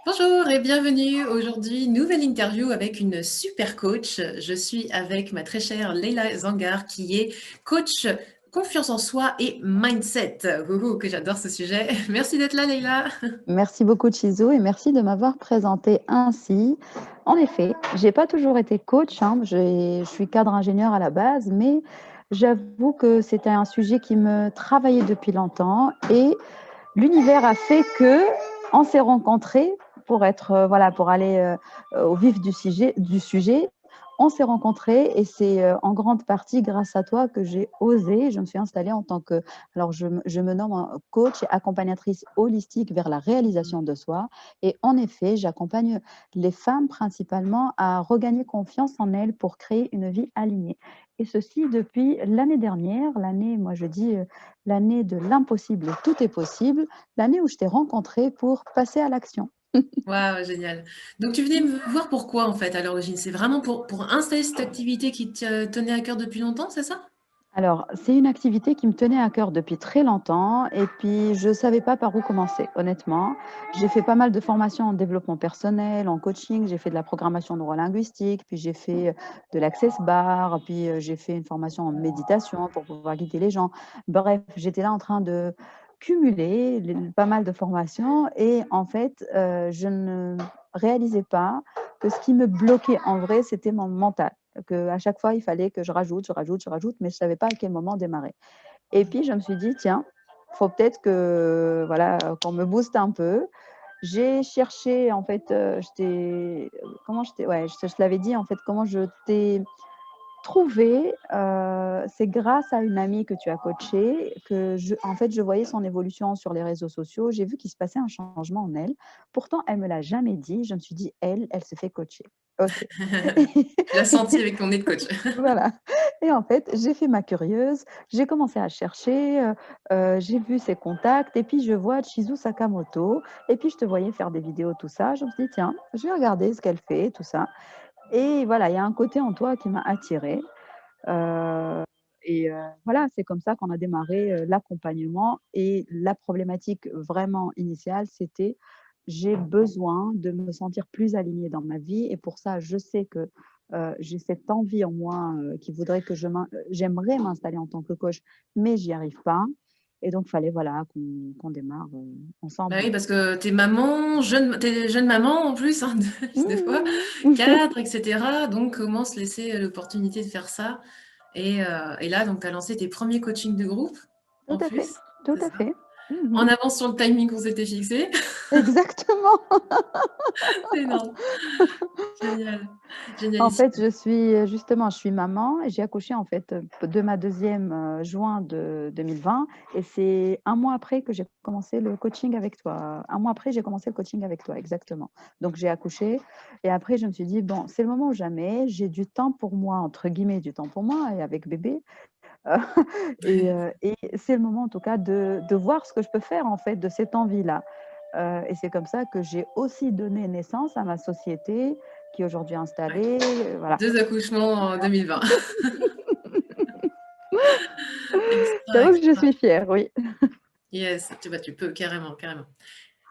Bonjour et bienvenue. Aujourd'hui, nouvelle interview avec une super coach. Je suis avec ma très chère Leila Zangar qui est coach confiance en soi et mindset. Ouhou, que j'adore ce sujet. Merci d'être là, Leila. Merci beaucoup, Chizo, et merci de m'avoir présenté ainsi. En effet, j'ai pas toujours été coach, hein, je suis cadre ingénieur à la base, mais j'avoue que c'était un sujet qui me travaillait depuis longtemps et l'univers a fait que on s'est rencontrés pour être voilà pour aller au vif du sujet. On s'est rencontrés et c'est en grande partie grâce à toi que j'ai osé. Je me suis installée en tant que alors je me nomme coach et accompagnatrice holistique vers la réalisation de soi. Et en effet, j'accompagne les femmes principalement à regagner confiance en elles pour créer une vie alignée. Et ceci depuis l'année dernière, l'année, moi je dis l'année de l'impossible, tout est possible, l'année où je t'ai rencontré pour passer à l'action. Waouh, génial. Donc, tu venais me voir pourquoi en fait à l'origine? C'est vraiment pour installer cette activité qui te tenait à cœur depuis longtemps, c'est ça? Alors, c'est une activité qui me tenait à cœur depuis très longtemps et puis je ne savais pas par où commencer, honnêtement. J'ai fait pas mal de formations en développement personnel, en coaching, j'ai fait de la programmation neurolinguistique, puis j'ai fait de l'access bar, puis j'ai fait une formation en méditation pour pouvoir guider les gens. Bref, j'étais là en train de cumuler pas mal de formations et en fait, je ne réalisais pas que ce qui me bloquait en vrai, c'était mon mental. À chaque fois, il fallait que je rajoute, je rajoute, je rajoute, mais je ne savais pas à quel moment démarrer. Et puis, je me suis dit, tiens, il faut peut-être que, voilà, qu'on me booste un peu. J'ai cherché, en fait, comment je t'ai, ouais, je te l'avais dit, en fait, comment je t'ai trouvé, c'est grâce à une amie que tu as coachée que en fait, je voyais son évolution sur les réseaux sociaux. J'ai vu qu'il se passait un changement en elle. Pourtant, elle me l'a jamais dit. Je me suis dit: «Elle se fait coacher». OK. Tu l'as senti avec ton nez de coach. Voilà. Et en fait, j'ai fait ma curieuse, j'ai commencé à chercher, j'ai vu ses contacts et puis je vois Chizu Sakamoto et puis je te voyais faire des vidéos, tout ça. Je me suis dit: «Tiens, je vais regarder ce qu'elle fait», tout ça. Et voilà, il y a un côté en toi qui m'a attirée, heu voilà, c'est comme ça qu'on a démarré, l'accompagnement et la problématique vraiment initiale, c'était: j'ai besoin de me sentir plus alignée dans ma vie et pour ça, je sais que, j'ai cette envie en moi, qui voudrait que j'aimerais m'installer en tant que coach, mais j'y arrive pas et donc fallait voilà qu'on démarre, Bah ensemble. oui, parce que t'es maman, t'es jeune maman en plus, hein, des fois, Mmh. cadre, etc. Donc, comment se laisser l'opportunité de faire ça? Et là, donc, tu as lancé tes premiers coachings de groupe, Tout en à fait, plus, tout c'est à ça? fait. Mmh. En avance sur le timing qu'on s'était fixé. Exactement. C'est énorme. Génial. En Génialissime. fait, justement, je suis maman et j'ai accouché en fait, de ma deuxième juin de 2020 et c'est un mois après que j'ai commencé le coaching avec toi. Un mois après, j'ai commencé le coaching avec toi, exactement. Donc j'ai accouché et après je me suis dit: «Bon, c'est le moment ou jamais, j'ai du temps pour moi», entre guillemets, «du temps pour moi» et avec bébé, heu et c'est le moment en tout cas de voir ce que je peux faire en fait de cette envie-là. Et c'est comme ça que j'ai aussi donné naissance à ma société qui est aujourd'hui Ouais. installée, voilà. 2 accouchements en 2020. Extra, J'avoue que je extra. suis fière, oui. Yes, tu peux, carrément, carrément.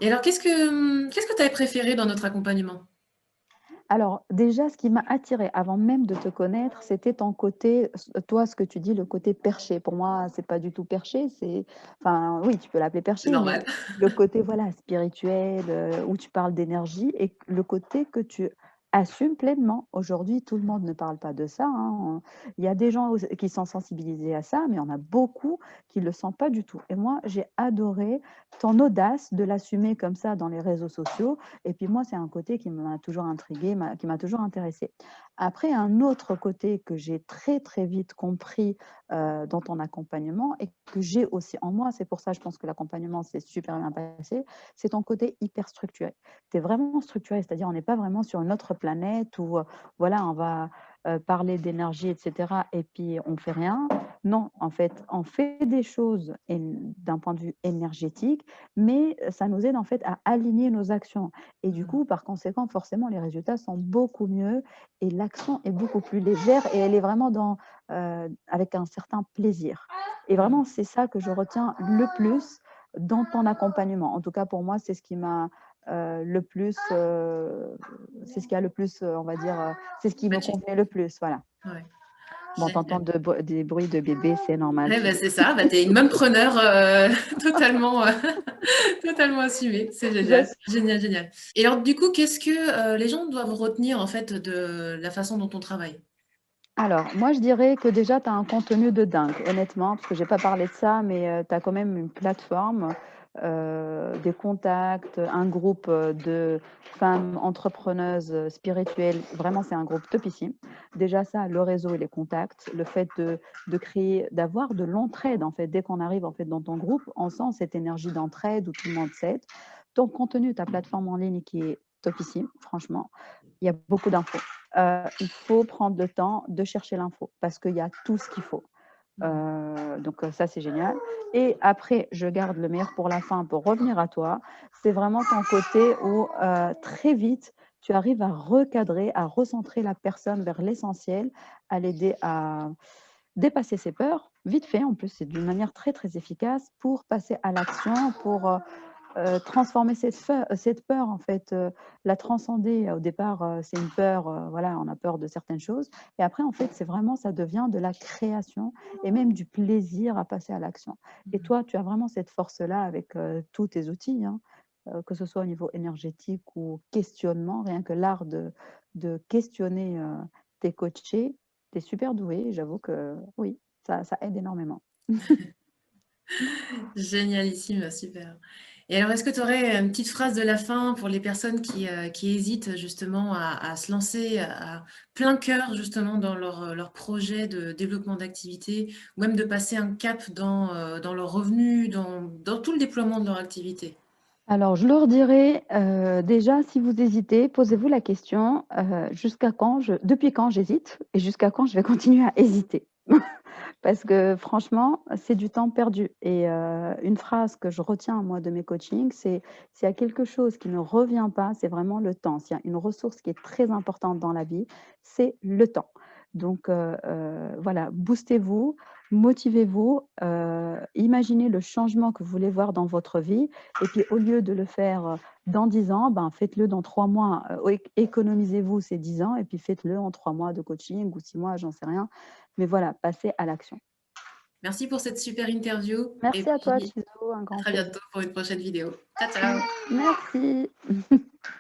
Et alors, qu'est-ce que tu avais préféré dans notre accompagnement? Alors déjà, ce qui m'a attirée avant même de te connaître, c'était ton côté, toi, ce que tu dis, le côté perché. Pour moi, c'est pas du tout perché, enfin, oui, tu peux l'appeler C'est perché, mais normal. le côté, voilà, spirituel, où tu parles d'énergie et le côté que tu assumes pleinement. Aujourd'hui, tout le monde ne parle pas de ça, hein. Il y a des gens qui sont sensibilisés à ça, mais il y en a beaucoup qui le sont pas du tout. Et moi, j'ai adoré ton audace de l'assumer comme ça dans les réseaux sociaux et puis moi, c'est un côté qui m'a toujours intriguée, qui m'a toujours intéressée. Après, un autre côté que j'ai très, très vite compris, dans ton accompagnement et que j'ai aussi en moi, c'est pour ça je pense que l'accompagnement s'est super bien passé, c'est ton côté hyper structuré. Tu es vraiment structuré, c'est-à-dire on n'est pas vraiment sur une autre planète où, voilà, on va, parler d'énergie et cetera et puis on fait rien. Non, en fait, on fait des choses d'un point de vue énergétique, mais ça nous aide en fait à aligner nos actions. Et du coup, par conséquent, forcément, les résultats sont beaucoup mieux et l'action est beaucoup plus légère et elle est vraiment avec un certain plaisir. Et Mmh. vraiment, c'est ça que je retiens le plus dans ton accompagnement. En tout cas, pour moi, c'est ce qui m'a le plus, c'est ce qui a le plus, on va dire, c'est ce qui me Bah, tu convenait le plus, voilà. ouais, Bon, génial. t'entends des bruits de bébé, c'est normal, Ouais, tu bah, sais. c'est ça, bah, tu es une mompreneur, totalement, totalement assumée. C'est Je génial, génial, génial. Et alors du coup, qu'est-ce que, les gens doivent retenir en fait de la façon dont on travaille? Alors, moi, je dirais que déjà, tu as un contenu de dingue, honnêtement, parce que j'ai pas parlé de ça, mais tu as quand même une plateforme, des contacts, un groupe, de femmes entrepreneuses, spirituelles. Vraiment, c'est un groupe topissime. Déjà ça, le réseau et les contacts, le fait de créer, d'avoir de l'entraide, en fait. Dès qu'on arrive, en fait, dans ton groupe, on sent cette énergie d'entraide où tout le monde s'aide. Ton contenu, ta plateforme en ligne qui est topissime, franchement. Il y a beaucoup d'infos. Il faut prendre le temps de chercher l'info parce qu'il y a tout ce qu'il faut. Mmh. Donc ça, c'est génial. Et après, je garde le meilleur pour la fin pour revenir à toi. C'est vraiment ton côté où très vite, tu arrives à recadrer, à recentrer la personne vers l'essentiel, à l'aider à dépasser ses peurs, vite fait en plus, c'est d'une manière très très efficace pour passer à l'action, pour transformer cette peur, en fait, la transcender. Au départ, c'est une peur, voilà, on a peur de certaines choses. Et après, en fait, c'est vraiment, ça devient de la création et même du plaisir à passer à l'action. Et Mmh. toi, tu as vraiment cette force-là avec tous tes outils, hein, que ce soit au niveau énergétique ou questionnement, rien que l'art de questionner tes coachés, tu es super doué. J'avoue que oui, ça aide énormément. Génialissime, super. Et alors, est-ce que tu aurais une petite phrase de la fin pour les personnes qui hésitent justement à se lancer à plein cœur justement dans leur projet de développement d'activité ou même de passer un cap dans leurs revenus, dans tout le déploiement de leur activité? Alors, je leur dirais, déjà, si vous hésitez, posez-vous la question, depuis quand j'hésite et jusqu'à quand je vais continuer à hésiter? Parce que franchement, c'est du temps perdu et une phrase que je retiens moi de mes coachings, c'est: «S'il y a quelque chose qui ne revient pas, c'est vraiment le temps». S'il y a une ressource qui est très importante dans la vie, c'est le temps. Donc voilà, boostez-vous, motivez-vous, imaginez le changement que vous voulez voir dans votre vie et puis au lieu de le faire, dans 10 ans, ben, faites-le dans 3 mois, économisez-vous ces 10 ans et puis faites-le en 3 mois de coaching ou 6 mois, j'en sais rien. Mais voilà, passez à l'action. Merci pour cette super interview et Merci à toi, puis Chizo, un à grand très plaisir. bientôt pour une prochaine vidéo. Ciao, ciao. Merci.